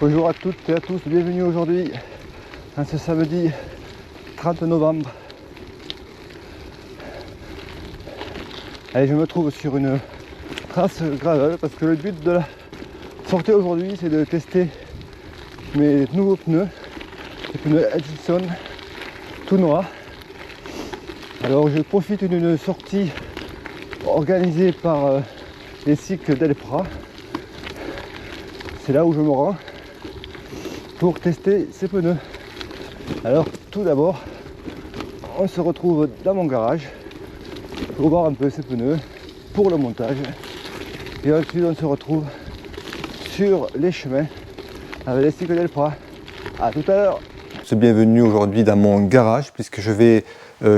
Bonjour à toutes et à tous, bienvenue aujourd'hui, en ce samedi 30 novembre. Allez, je me trouve sur une trace gravel parce que le but de la sortie aujourd'hui c'est de tester mes nouveaux pneus, les pneus Edison tout noirs. Alors je profite d'une sortie organisée par les cycles d'Elpra. C'est là où je me rends pour tester ces pneus. Alors tout d'abord, on se retrouve dans mon garage pour voir un peu ces pneus pour le montage. Et ensuite on se retrouve sur les chemins avec les cycles d'Elpra. A tout à l'heure. Bienvenue aujourd'hui dans mon garage puisque je vais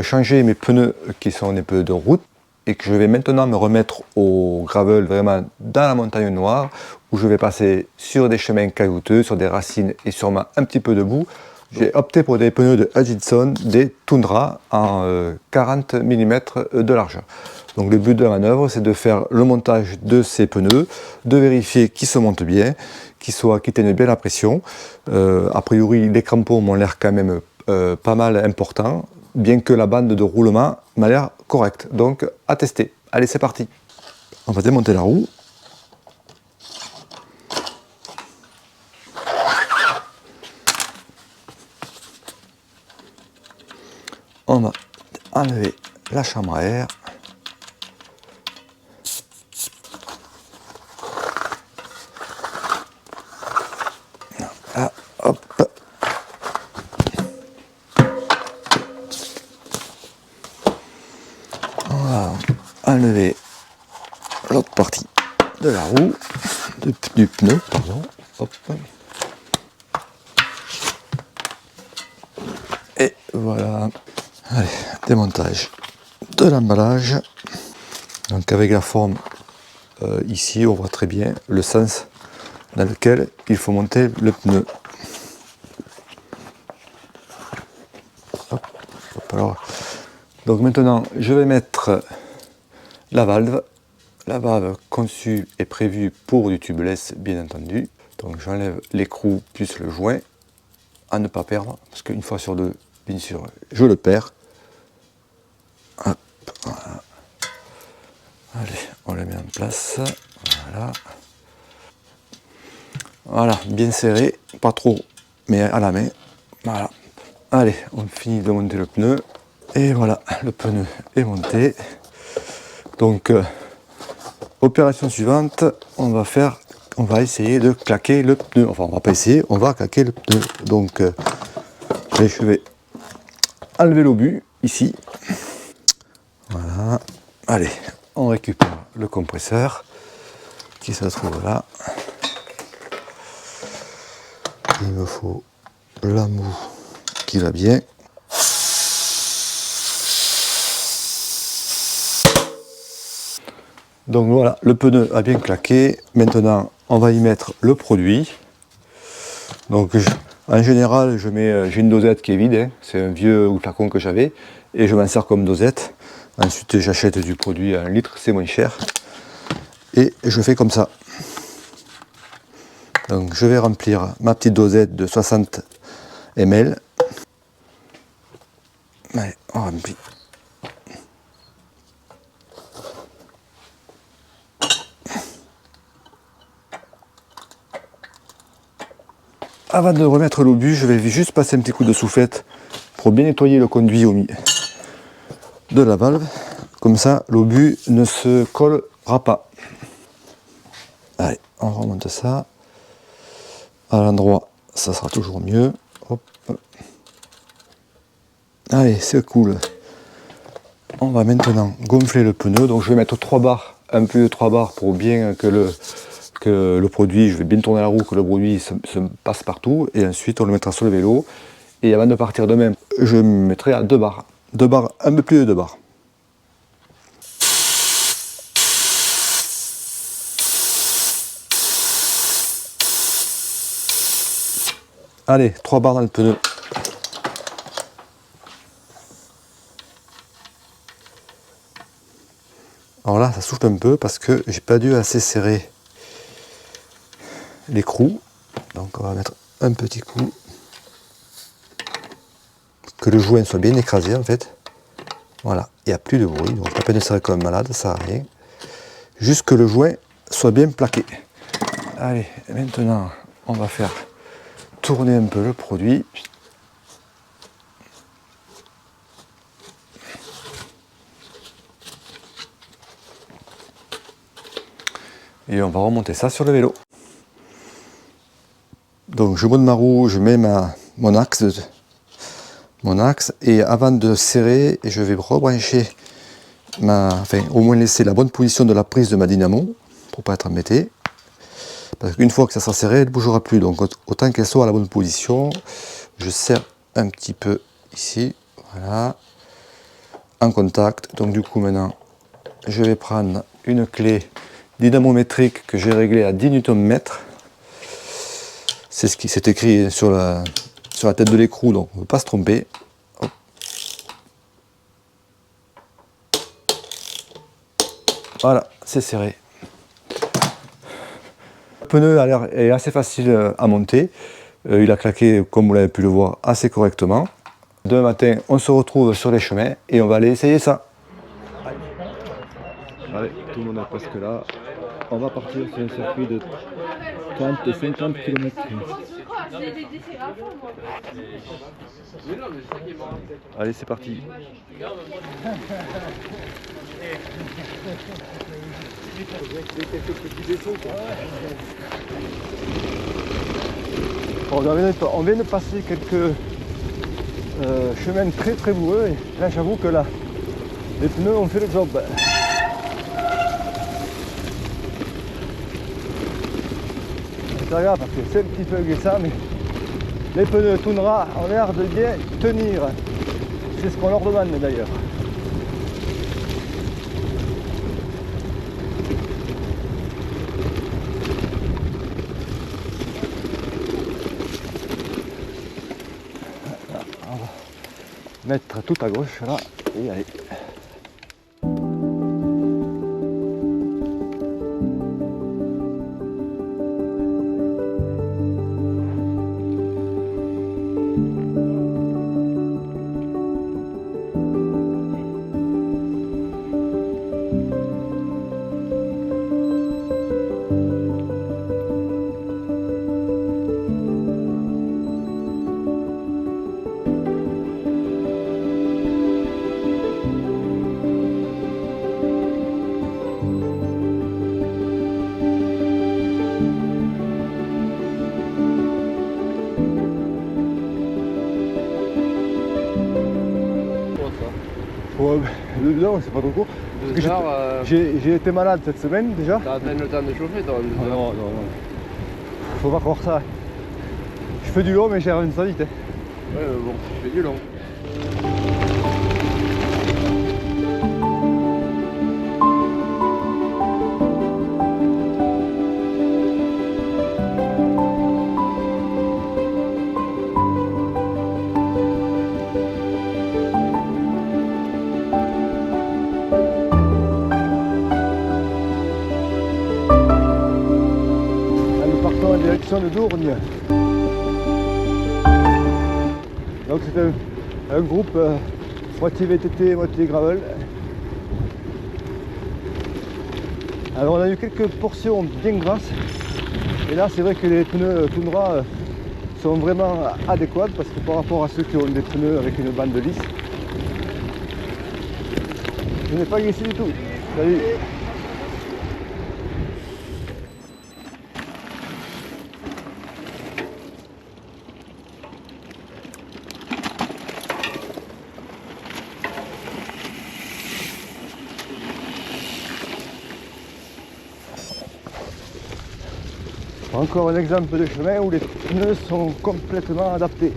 changer mes pneus qui sont des pneus de route et que je vais maintenant me remettre au gravel vraiment dans la montagne noire où je vais passer sur des chemins caillouteux, sur des racines et sûrement un petit peu de boue. J'ai opté pour des pneus de Hudson, des Tundra en 40 mm de largeur. Donc le but de la manœuvre, c'est de faire le montage de ces pneus, de vérifier qu'ils se montent bien, qu'ils tiennent bien la pression. A priori, les crampons m'ont l'air quand même pas mal importants, bien que la bande de roulement m'a l'air correcte. Donc à tester. Allez, c'est parti. On va démonter la roue. On va enlever la chambre à air. Là, hop. On va enlever l'autre partie de la roue, du pneu, pardon. Hop. Et voilà. Allez, démontage de l'emballage. Donc avec la forme ici, on voit très bien le sens dans lequel il faut monter le pneu. Hop, hop, alors. Donc maintenant, je vais mettre la valve. La valve conçue et prévue pour du tubeless, bien entendu. Donc j'enlève l'écrou plus le joint, à ne pas perdre, parce qu'une fois sur deux, bien sûr, je le perds. Hop, voilà. Allez, on le met en place. Voilà. Voilà, bien serré, pas trop, mais à la main. Voilà. Allez, on finit de monter le pneu. Et voilà, le pneu est monté. Donc, opération suivante, on va essayer de claquer le pneu. Enfin, on va pas essayer, on va claquer le pneu. Donc, je vais enlever l'obus ici. Voilà. Allez, on récupère le compresseur qui se trouve là. Il me faut la moue qui va bien. Donc voilà, le pneu a bien claqué. Maintenant, on va y mettre le produit. Donc en général, j'ai une dosette qui est vide, hein. C'est un vieux flacon que j'avais et je m'en sers comme dosette. Ensuite, j'achète du produit à 1 litre, c'est moins cher. Et je fais comme ça. Donc je vais remplir ma petite dosette de 60 ml. Allez, on remplit. Avant de remettre l'obus, je vais juste passer un petit coup de soufflette pour bien nettoyer le conduit au milieu de la valve. Comme ça, l'obus ne se collera pas. Allez, on remonte ça. À l'endroit, ça sera toujours mieux. Hop. Allez, c'est cool. On va maintenant gonfler le pneu. Donc je vais mettre 3 barres, un peu de 3 barres pour bien que le produit, je vais bien tourner la roue, que le produit se passe partout. Et ensuite, on le mettra sur le vélo. Et avant de partir demain, je me mettrai à 2 barres. 2 barres, un peu plus de 2 barres. Allez, 3 barres dans le pneu. Alors là, ça souffle un peu parce que j'ai pas dû assez serrer l'écrou. Donc on va mettre un petit coup, que le joint soit bien écrasé en fait. Voilà, il n'y a plus de bruit, donc pas la peine de serrer comme un malade, ça sert à rien. Juste que le joint soit bien plaqué. Allez, maintenant on va faire tourner un peu le produit. Et on va remonter ça sur le vélo. Donc je monte ma roue, je mets mon axe et avant de serrer, je vais rebrancher enfin au moins laisser la bonne position de la prise de ma dynamo pour pas être embêté. Parce qu'une fois que ça sera serré, elle ne bougera plus. Donc autant qu'elle soit à la bonne position, je serre un petit peu ici, voilà, en contact. Donc du coup maintenant, je vais prendre une clé dynamométrique que j'ai réglée à 10 Nm. C'est ce qui s'est écrit sur la tête de l'écrou, donc on ne peut pas se tromper. Hop. Voilà, c'est serré. Le pneu est assez facile à monter. Il a claqué, comme vous l'avez pu le voir, assez correctement. Demain matin, on se retrouve sur les chemins et on va aller essayer ça. Allez, tout le monde est presque là. On va partir sur un circuit de 30 et 50 km. Allez, c'est parti. On vient de passer quelques chemins très très boueux et là j'avoue que là les pneus ont fait le job. C'est pas grave parce que c'est un petit peu glissant, mais les pneus Tundra ont l'air de bien tenir. C'est ce qu'on leur demande d'ailleurs. On va mettre tout à gauche là et allez. Non, c'est pas trop court. J'ai été malade cette semaine déjà. T'as à peine le temps de chauffer toi. Non. Faut pas croire ça. Je fais du long mais j'ai une ça vite. Ouais mais bon, tu fais du long. En direction de Dourgne. Donc c'est un groupe moitié VTT, moitié gravel. Alors on a eu quelques portions bien grasses et là c'est vrai que les pneus Tundra sont vraiment adéquats parce que par rapport à ceux qui ont des pneus avec une bande lisse, je n'ai pas glissé du tout. Salut. Encore un exemple de chemin où les pneus sont complètement adaptés.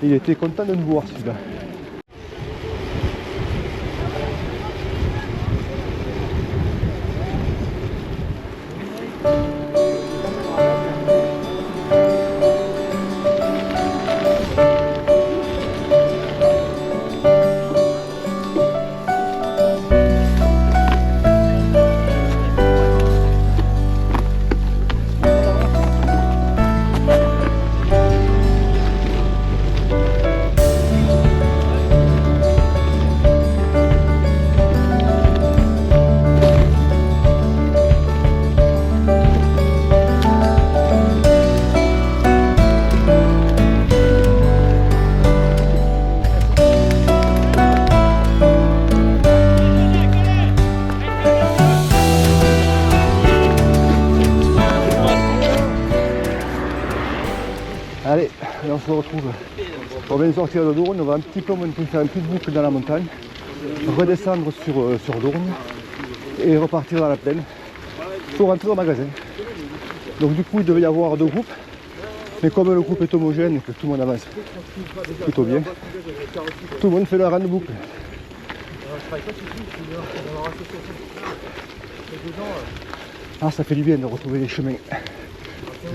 Il était content de nous voir celui-là. Allez, on se retrouve. On vient de sortir de Dourne, on va un petit peu monter, faire une petite boucle dans la montagne, redescendre sur Dourne et repartir dans la plaine pour rentrer au magasin. Donc du coup il devait y avoir 2 groupes, mais comme le groupe est homogène et que tout le monde avance plutôt bien, tout le monde fait la grande boucle. Ah, ça fait du bien de retrouver les chemins,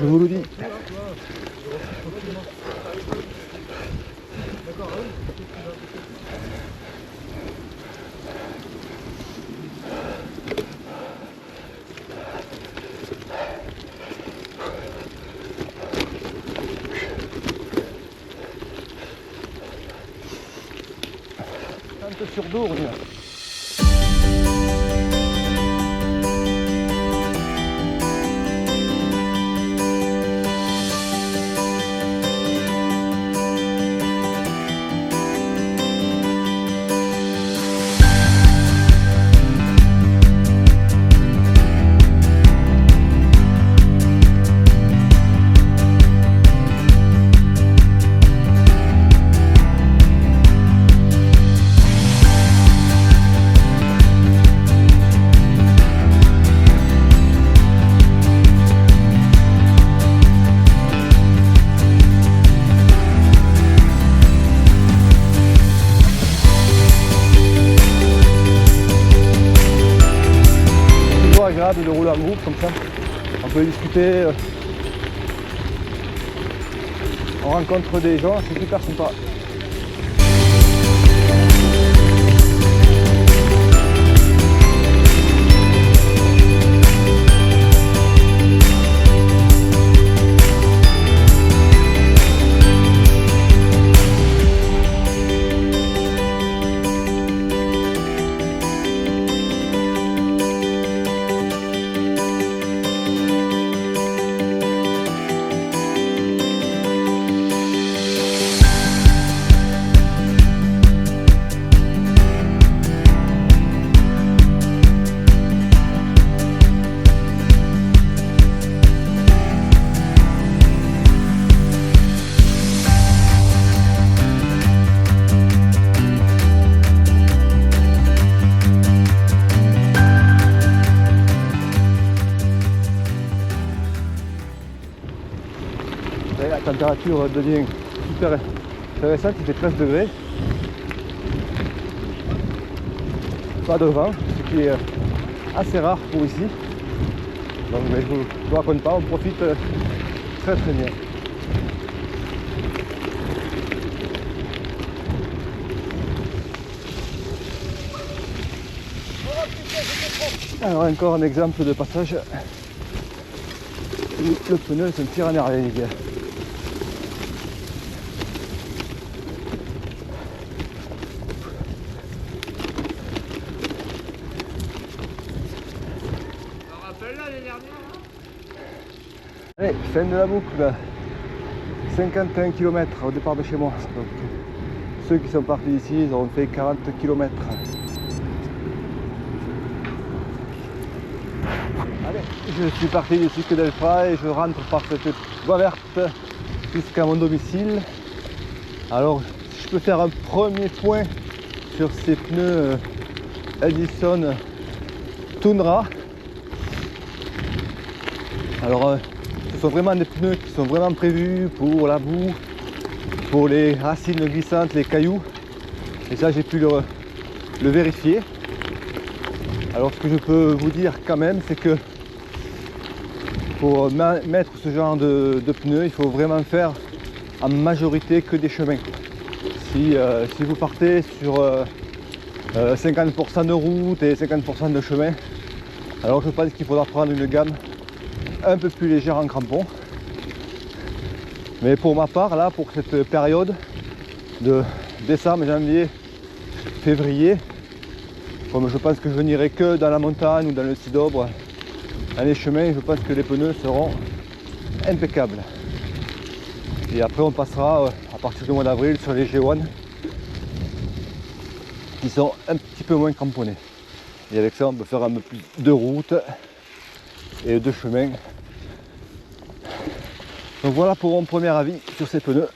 je vous le dis. Sur Dourne. Agréable de rouler en groupe comme ça, on peut discuter, on rencontre des gens, c'est super sympa. La température devient super intéressante, il fait 13 degrés. Pas de vent, ce qui est assez rare pour ici. Donc je ne vous raconte pas, on profite très très bien. Alors encore un exemple de passage où le pneu se tire en arrière. Allez, fin de la boucle, 51 km au départ de chez moi. Donc, ceux qui sont partis d'ici, ils auront fait 40 km. Allez, je suis parti du Cic d'Elfra et je rentre par cette voie verte jusqu'à mon domicile. Alors, si je peux faire un premier point sur ces pneus Edison Tundra. Alors, ce sont vraiment des pneus qui sont vraiment prévus pour la boue, pour les racines glissantes, les cailloux. Et ça, j'ai pu le vérifier. Alors ce que je peux vous dire quand même, c'est que pour mettre ce genre de pneus, il faut vraiment faire en majorité que des chemins. Si vous partez sur 50% de route et 50% de chemin, alors je pense qu'il faudra prendre une gamme un peu plus légère en crampons. Mais pour ma part, là, pour cette période de décembre, janvier, février, comme je pense que je n'irai que dans la montagne ou dans le Cidobre, dans les chemins, je pense que les pneus seront impeccables. Et après on passera à partir du mois d'avril sur les G1 qui sont un petit peu moins cramponnés. Et avec ça on peut faire un peu plus de route et de chemin. Donc voilà pour mon premier avis sur ces pneus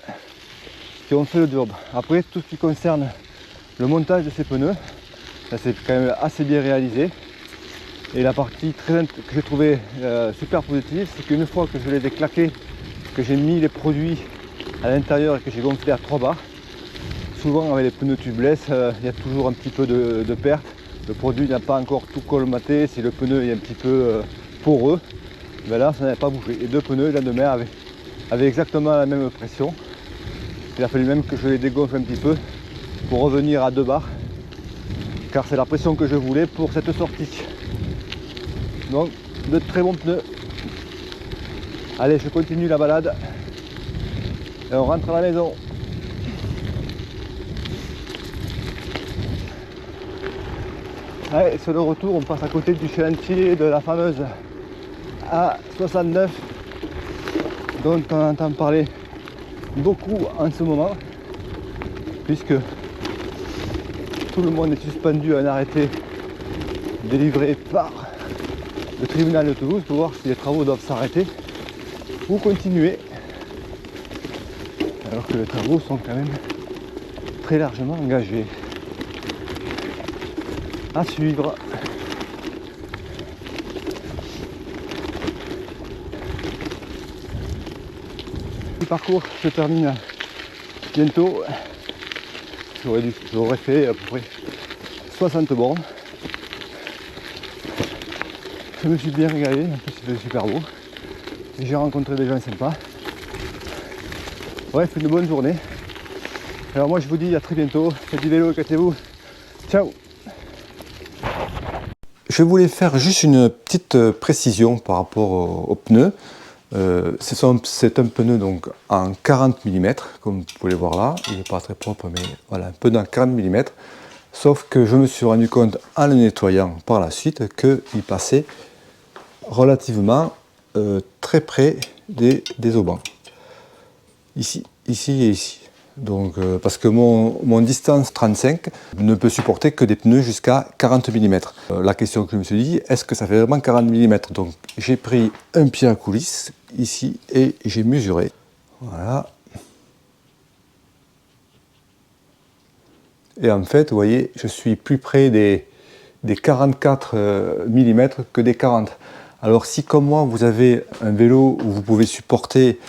qui ont fait le job. Après tout ce qui concerne le montage de ces pneus, c'est quand même assez bien réalisé. Et la partie que j'ai trouvé super positive, c'est qu'une fois que je les ai claqués, que j'ai mis les produits à l'intérieur et que j'ai gonflé à 3 bars, souvent avec les pneus tubeless, il y a toujours un petit peu de perte. Le produit n'a pas encore tout colmaté, si le pneu est un petit peu poreux, ben là ça n'avait pas bougé. Et deux pneus le lendemain avaient exactement la même pression. Il a fallu même que je les dégonfle un petit peu pour revenir à 2 bars, car c'est la pression que je voulais pour cette sortie. Donc de très bons pneus. Allez, je continue la balade et on rentre à la maison. Allez, sur le retour, on passe à côté du chantier de la fameuse A69 dont on entend parler beaucoup en ce moment, puisque tout le monde est suspendu à un arrêté délivré par le tribunal de Toulouse pour voir si les travaux doivent s'arrêter ou continuer, alors que les travaux sont quand même très largement engagés. À suivre. Le parcours se termine bientôt. J'aurais fait à peu près 60 bornes. Je me suis bien régalé, en plus il fait super beau. J'ai rencontré des gens sympas. Bref, une bonne journée. Alors moi je vous dis à très bientôt. Faites du vélo, éclatez-vous. Ciao. Je voulais faire juste une petite précision par rapport aux pneus. C'est un pneu donc en 40 mm, comme vous pouvez le voir là. Il n'est pas très propre, mais voilà, un pneu en 40 mm. Sauf que je me suis rendu compte en le nettoyant par la suite qu'il passait relativement très près des aubans. Ici et ici. Donc, parce que mon distance 35 ne peut supporter que des pneus jusqu'à 40 mm. La question que je me suis dit, est-ce que ça fait vraiment 40 mm? Donc j'ai pris un pied à coulisse ici et j'ai mesuré. Voilà. Et en fait, vous voyez, je suis plus près des 44 mm que des 40. Alors si comme moi, vous avez un vélo où vous pouvez supporter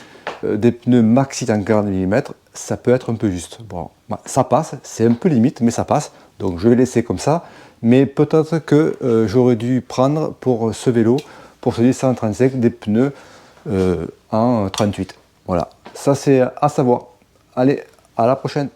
des pneus maxi en 40 mm, ça peut être un peu juste. Bon, ça passe, c'est un peu limite, mais ça passe. Donc je vais laisser comme ça. Mais peut-être que j'aurais dû prendre pour ce vélo, pour ce 135, des pneus en 38. Voilà, ça c'est à savoir. Allez, à la prochaine.